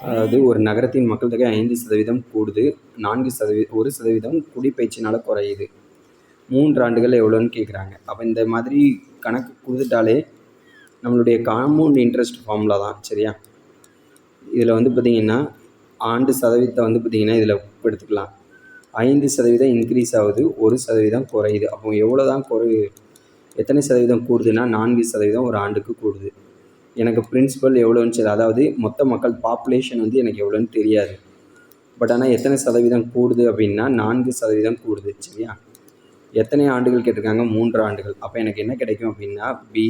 அதாவது ஒரு நகரத்தின் மக்கள் தொகை 5% கூடுது, 1% குடிப்பெயர்ச்சினால் குறையுது. 3 ஆண்டுகள் எவ்வளோன்னு கேட்குறாங்க. அப்போ இந்த மாதிரி கணக்கு கொடுத்துட்டாலே நம்மளுடைய காம்பவுண்ட் இன்ட்ரெஸ்ட் ஃபார்முலா தான். சரியா? இதில் வந்து பார்த்திங்கன்னா ஆண்டு சதவீதத்தை வந்து பார்த்திங்கன்னா இதில் எடுத்துக்கலாம். 5% இன்க்ரீஸ் ஆகுது, 1% குறையுது. அப்போ எவ்வளோ தான் எத்தனை சதவீதம் கூடுதுன்னா 4% ஒரு ஆண்டுக்கு கூடுது. எனக்கு பிரின்சிபல் எவ்வளோன்னு சரி, அதாவது மொத்த மக்கள் பாப்புலேஷன் வந்து எனக்கு எவ்வளோன்னு தெரியாது. பட் ஆனால் எத்தனை சதவீதம் கூடுது அப்படின்னா 4% கூடுது. சரியா? எத்தனை ஆண்டுகள் கேட்டிருக்காங்க? 3 ஆண்டுகள். அப்போ எனக்கு என்ன கிடைக்கும் அப்படின்னா பி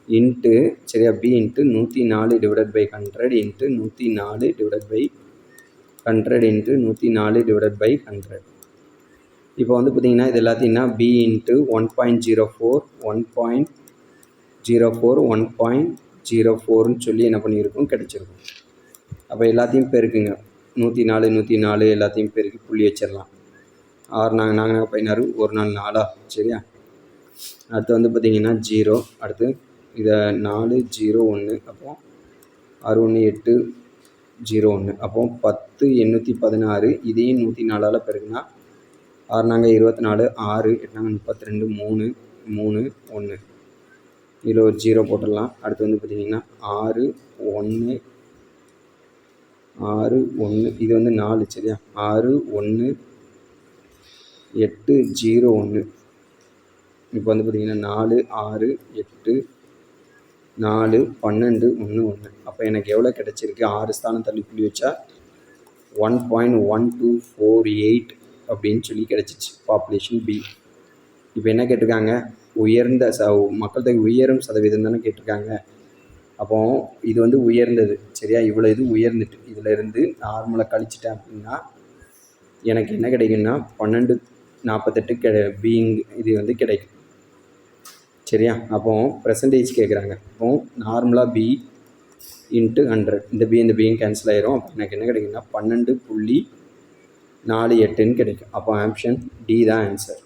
இன்ட்டு சரியா பி இன்ட்டு 104/100 இன்ட்டு 104/100 இன்ட்டு 104/100. இப்போ வந்து பார்த்திங்கன்னா இது எல்லாத்தையும்னா பி இன்ட்டு 1.04 1.04 சொல்லி என்ன பண்ணியிருக்கும் கிடைச்சிருக்கும். அப்போ எல்லாத்தையும் பெருக்குங்க. 104 எல்லாத்தையும் பெருக்கி புள்ளி வச்சிடலாம். 6 நாங்கள் 16 1 நாள் 4. சரியா? அடுத்து வந்து பார்த்திங்கன்னா 0. அடுத்து இதை 4 0 1. அப்போ 6 1 8 0 1. அப்போ 10 816. இதையும் 104 பெருக்குனா 6 நாங்கள் 24 6 8 நாங்கள் 32 3 3 1. இதில் ஒரு 0 போட்டுடலாம். அடுத்து வந்து பார்த்திங்கன்னா 6 1 இது வந்து 4. சரியா? 6 1 8 0 1. இப்போ வந்து பார்த்திங்கன்னா 4 6 8 4 12 1 1. அப்போ எனக்கு எவ்வளோ கிடச்சிருக்கு? 6 ஸ்தானம் தள்ளி புள்ளி வச்சா 1.1248 அப்படின்னு சொல்லி கிடச்சிச்சு பாப்புலேஷன் பி. இப்போ என்ன கேட்டிருக்காங்க? உயர்ந்த மக்கள் தொகை உயரும் சதவீதம் தானே கேட்டிருக்காங்க. அப்போ இது வந்து உயர்ந்தது. சரியா? இவ்வளோ இது உயர்ந்துட்டு இதில் இருந்து நார்மலாக கழிச்சிட்டேன் அப்படின்னா எனக்கு என்ன கிடைக்குன்னா 1248 பீயிங் இது வந்து கிடைக்கும். சரியா? அப்போ பெர்சன்டேஜ் கேட்குறாங்க. அப்போ நார்மலாக பி இன்ட்டு 100. இந்த பியும் கேன்சல் ஆயிரும். அப்போ எனக்கு என்ன கிடைக்குன்னா 12.48 கிடைக்கும். அப்போ ஆப்ஷன் டி தான் ஆன்சர்.